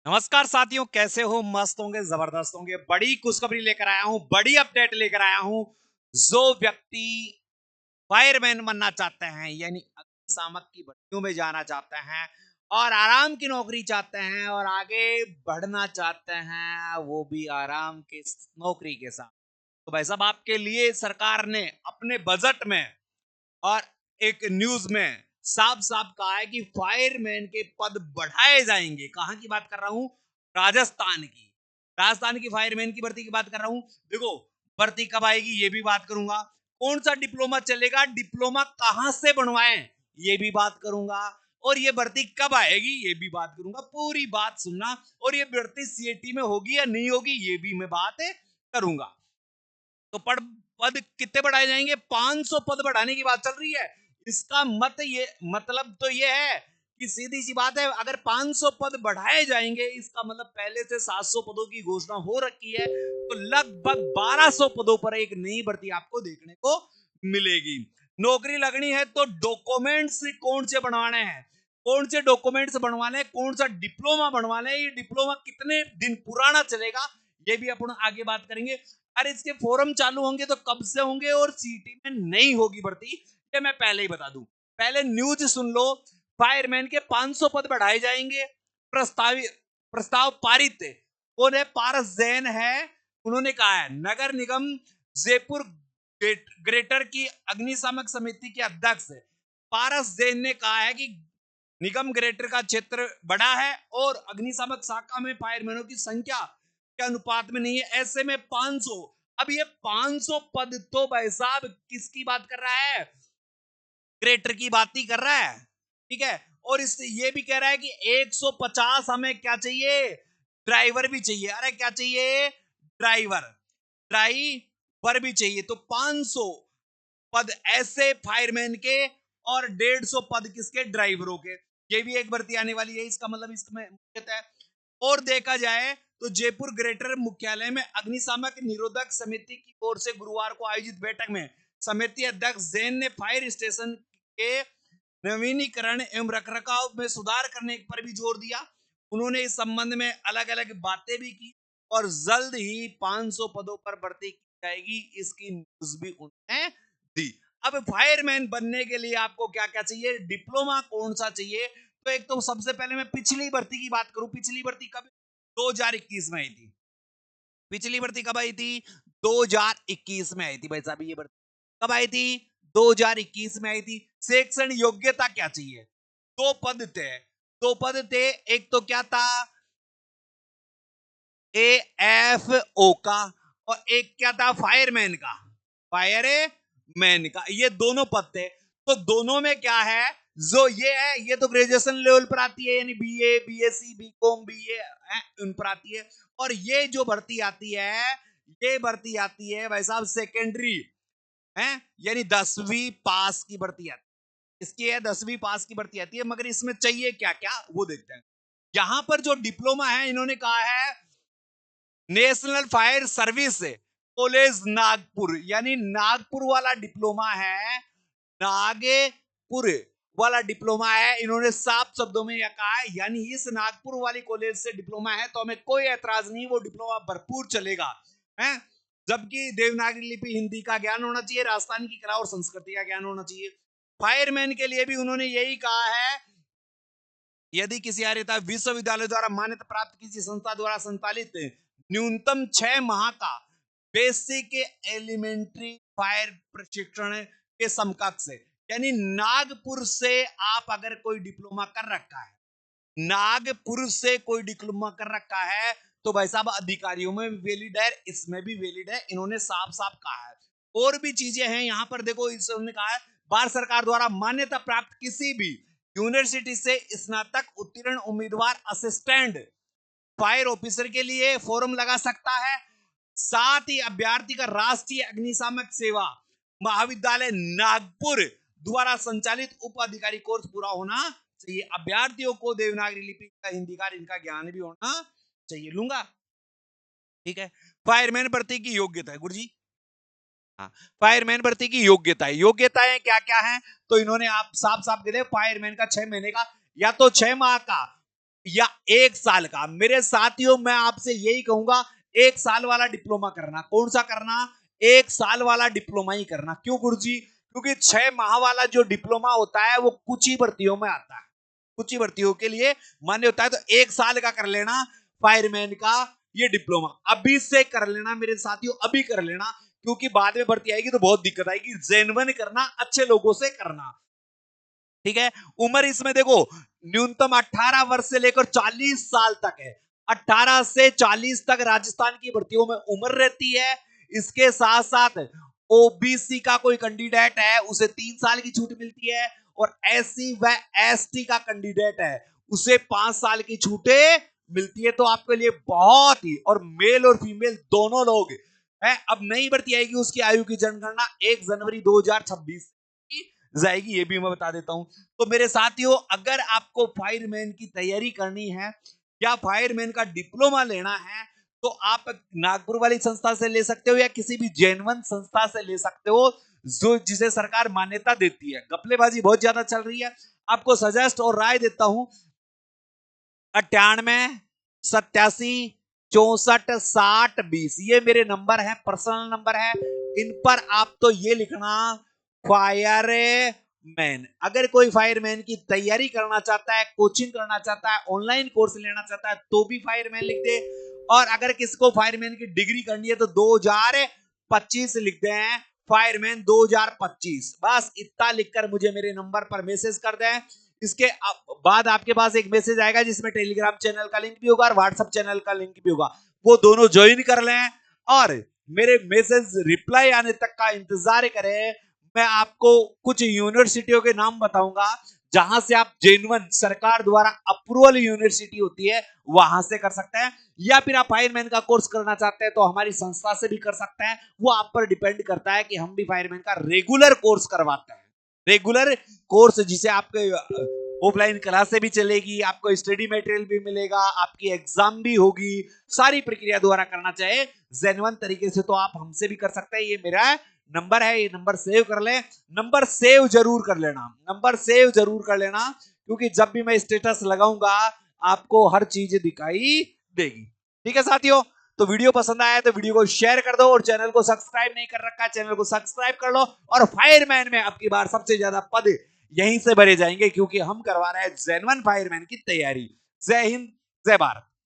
नमस्कार साथियों, कैसे हो? मस्त होंगे, जबरदस्त होंगे। बड़ी खुशखबरी लेकर आया हूं, बड़ी अपडेट लेकर आया हूं। जो व्यक्ति फायरमैन बनना चाहते हैं, यानी अग्निशामक की भट्टियों में जाना चाहते हैं और आराम की नौकरी चाहते हैं और आगे बढ़ना चाहते हैं, वो भी आराम के नौकरी के साथ, तो भाई साहब आपके लिए सरकार ने अपने बजट में और एक न्यूज में साफ साफ कहा है कि फायरमैन के पद बढ़ाए जाएंगे। कहां की बात कर रहा हूं? राजस्थान की। राजस्थान की फायरमैन की भर्ती की बात कर रहा हूं। देखो, भर्ती कब आएगी ये भी बात करूंगा। कौन सा डिप्लोमा चलेगा, डिप्लोमा कहां से बनवाएं ये भी बात करूंगा। और ये भर्ती कब आएगी ये भी बात करूंगा। पूरी बात सुनना। और ये भर्ती सीएटी में होगी या नहीं होगी ये भी मैं बात करूंगा। तो पद कितने बढ़ाए जाएंगे? 500 पद बढ़ाने की बात चल रही है। इसका मतलब तो ये है कि सीधी सी बात है, अगर 500 पद बढ़ाए जाएंगे इसका मतलब पहले से 700 पदों की घोषणा हो रखी है, तो लगभग 1200 पदों पर एक नई भर्ती आपको देखने को मिलेगी। नौकरी लगनी है तो डॉक्यूमेंट्स कौन से बनवाने हैं, कौन से डॉक्यूमेंट्स बनवाने, कौन सा डिप्लोमा बनवाने, ये डिप्लोमा कितने दिन पुराना चलेगा ये भी अपन आगे बात करेंगे। अरे इसके फोरम चालू होंगे तो कब से होंगे और सीटी में नहीं होगी भर्ती, ये मैं पहले ही बता दूं। पहले न्यूज सुन लो। फायरमैन के 500 पद बढ़ाए जाएंगे। प्रस्ताव पारित कौन है? पारस जैन है। उन्होंने कहा है नगर निगम जयपुर ग्रेटर की अग्निशामक समिति के अध्यक्ष पारस जैन ने कहा है कि निगम ग्रेटर का क्षेत्र बड़ा है और अग्निशामक शाखा में फायरमैनों की संख्या के अनुपात में नहीं है, ऐसे में 500। अब ये 500 पद तो भाई साहब किसकी बात कर रहा है? ग्रेटर की बात ही कर रहा है। ठीक है। और इससे ये भी कह रहा है कि 150 हमें क्या चाहिए? ड्राइवर भी चाहिए। अरे क्या चाहिए? ड्राइवर। ड्राइवर भी चाहिए। तो 500 पद ऐसे फायरमैन के और 150 पद किसके? ड्राइवरों के। ये भी एक भर्ती आने वाली है। इसका मतलब इसमें मुख्यतः और देखा जाए तो जयपुर ग्रेटर मुख्यालय में अग्निशामक निरोधक समिति की ओर से गुरुवार को आयोजित बैठक में समिति अध्यक्ष जैन ने फायर स्टेशन के नवीनीकरण एवं रखरखाव में सुधार करने पर भी जोर दिया। उन्होंने इस संबंध में अलग अलग बातें भी की और जल्द ही 500 पदों पर भर्ती की जाएगी, इसकी न्यूज भी उन्होंने दी। अब फायरमैन बनने के लिए आपको क्या क्या चाहिए? डिप्लोमा कौन सा चाहिए? तो एक तो सबसे पहले मैं पिछली भर्ती की बात करूं। पिछली भर्ती कब? 2021 में आई थी। पिछली भर्ती कब आई थी? 2021 में आई थी भाई साहब। ये भर्ती कब आई थी? 2021 में आई थी। शैक्षणिक योग्यता क्या चाहिए? दो पद थे। दो पद थे। एक तो क्या था? AFO का। और एक क्या था? फायरमैन का। फायरमैन का। ये दोनों पद थे। तो दोनों में क्या है? जो ये है ये तो ग्रेजुएशन लेवल पर आती है, यानी बीए, बीएससी, बीकॉम, बीए उन पर आती है। और ये जो भर्ती आती है, ये भर्ती आती है भाई साहब सेकेंडरी है, यानी 10वीं पास की भर्ती आती है। इसकी है 10वीं पास की भर्ती आती है। मगर इसमें चाहिए क्या क्या वो देखते हैं। यहां पर जो डिप्लोमा है इन्होंने कहा है national fire service college Nagpur, यानी नागपुर वाला डिप्लोमा है। नागपुर वाला डिप्लोमा है। इन्होंने साफ शब्दों में यह कहा है, यानी इस नागपुर वाली कॉलेज से डिप्लोमा है तो हमें कोई ऐतराज नहीं, वो डिप्लोमा भरपूर चलेगा है। जबकि देवनागरी लिपि हिंदी का ज्ञान होना चाहिए, राजस्थान की कला और संस्कृति का ज्ञान होना चाहिए। फायरमैन के लिए भी उन्होंने यही कहा है, यदि किसी आर्यता विश्वविद्यालय द्वारा मान्यता प्राप्त किसी संस्था द्वारा संचालित न्यूनतम 6 माह का बेसिक एलिमेंट्री फायर प्रशिक्षण के समकक्ष है। यानी नागपुर से आप अगर कोई डिप्लोमा कर रखा है, नागपुर से कोई डिप्लोमा कर रखा है, तो भाई साहब अधिकारियों में वैलिड है, इसमें भी वैलिड है। इन्होंने साफ साफ कहा है। और भी चीजें हैं यहां पर देखो, इन्होंने कहा है भारत सरकार द्वारा मान्यता प्राप्त किसी भी यूनिवर्सिटी से स्नातक उत्तीर्ण उम्मीदवार असिस्टेंट फायर ऑफिसर के लिए फॉर्म लगा सकता है। साथ ही अभ्यर्थी का राष्ट्रीय अग्निशामक सेवा महाविद्यालय नागपुर द्वारा संचालित उप अधिकारी कोर्स पूरा होना चाहिए। अभ्यर्थियों को देवनागरी लिपि का, हिंदी का, इनका ज्ञान भी होना चाहिए। लूंगा। ठीक है। फायरमैन भर्ती की योग्यता है गुरुजी। हाँ, फायरमैन भर्ती की योग्यताएं, योग्यताएं क्या क्या हैं? तो इन्होंने आप साफ साफ कह दे, फायरमैन का 6 महीने का या तो 6 माह का या 1 साल का। मेरे साथियों, मैं आपसे यही कहूंगा, 1 साल वाला डिप्लोमा करना। कौन सा करना? 1 साल वाला डिप्लोमा ही करना। क्यों गुरुजी? क्योंकि 6 माह वाला जो डिप्लोमा होता है वो कुछ ही भर्तियों में आता है, कुछ ही भर्तियों के लिए मान्य होता है। तो 1 साल का कर लेना फायरमैन का ये डिप्लोमा, अभी से कर लेना मेरे साथियों, अभी कर लेना, क्योंकि बाद में भर्ती आएगी तो बहुत दिक्कत आएगी। जेन्युइन करना, अच्छे लोगों से करना, ठीक है। उम्र इसमें देखो, न्यूनतम 18 वर्ष से लेकर 40 साल तक है। 18 से 40 तक राजस्थान की भर्तियों में उम्र रहती है। इसके साथ साथ ओबीसी का कोई कैंडिडेट है उसे 3 साल की छूट मिलती है, और एससी व एसटी का कैंडिडेट है उसे 5 साल की छूटें मिलती है। तो आपके लिए बहुत ही, और मेल और फीमेल दोनों लोग है। अब नई भर्ती आएगी, उसकी आयु की जनगणना 1 जनवरी 2026 की जाएगी, ये भी मैं बता देता हूं। तो मेरे साथियों, अगर आपको फायरमैन की तैयारी करनी है या फायरमैन का डिप्लोमा लेना है, तो आप नागपुर वाली संस्था से ले सकते हो या किसी भी जेनवन संस्था से ले सकते हो, जो जिसे सरकार मान्यता देती है। गपलेबाजी बहुत ज्यादा चल रही है। आपको सजेस्ट और राय देता हूं, 98 87 64 60 20 ये मेरे नंबर है, पर्सनल नंबर है। इन पर आप तो ये लिखना फायरमैन। अगर कोई फायरमैन की तैयारी करना चाहता है, कोचिंग करना चाहता है, ऑनलाइन कोर्स लेना चाहता है, तो भी फायरमैन लिख दे। और अगर किसको फायरमैन की डिग्री करनी है तो 2025 लिख दे हैं, फायरमैन 2025। बस इतना लिखकर मुझे मेरे नंबर पर मैसेज कर दें। इसके बाद आपके पास एक मैसेज आएगा जिसमें टेलीग्राम चैनल का लिंक भी होगा और व्हाट्सएप चैनल का लिंक भी होगा, वो दोनों ज्वाइन कर लें और मेरे मैसेज रिप्लाई आने तक का इंतजार करें। मैं आपको कुछ यूनिवर्सिटियों के नाम बताऊंगा जहां से आप जेन्युइन सरकार द्वारा अप्रूवल यूनिवर्सिटी होती है वहां से कर सकते हैं, या फिर आप फायरमैन का कोर्स करना चाहते हैं तो हमारी संस्था से भी कर सकते हैं। वो आप पर डिपेंड करता है कि हम भी फायरमैन का रेगुलर कोर्स करवाते हैं। रेगुलर कोर्स जिसे आपके ऑफलाइन क्लासे भी चलेगी, आपको स्टडी मटेरियल भी मिलेगा, आपकी एग्जाम भी होगी, सारी प्रक्रिया द्वारा करना चाहे जेन्युइन तरीके से तो आप हमसे भी कर सकते हैं। ये मेरा नंबर है, ये नंबर सेव कर ले। नंबर सेव जरूर कर लेना, नंबर सेव जरूर कर लेना, क्योंकि जब भी मैं स्टेटस लगाऊंगा आपको हर चीज दिखाई देगी। ठीक है साथियों, तो वीडियो पसंद आया तो वीडियो को शेयर कर दो, और चैनल को सब्सक्राइब नहीं कर रखा है चैनल को सब्सक्राइब कर लो। और फायरमैन में अब की बार सबसे ज्यादा पद यहीं से भरे जाएंगे, क्योंकि हम करवा रहे हैं जेन्युइन फायरमैन की तैयारी। जय हिंद, जय भारत।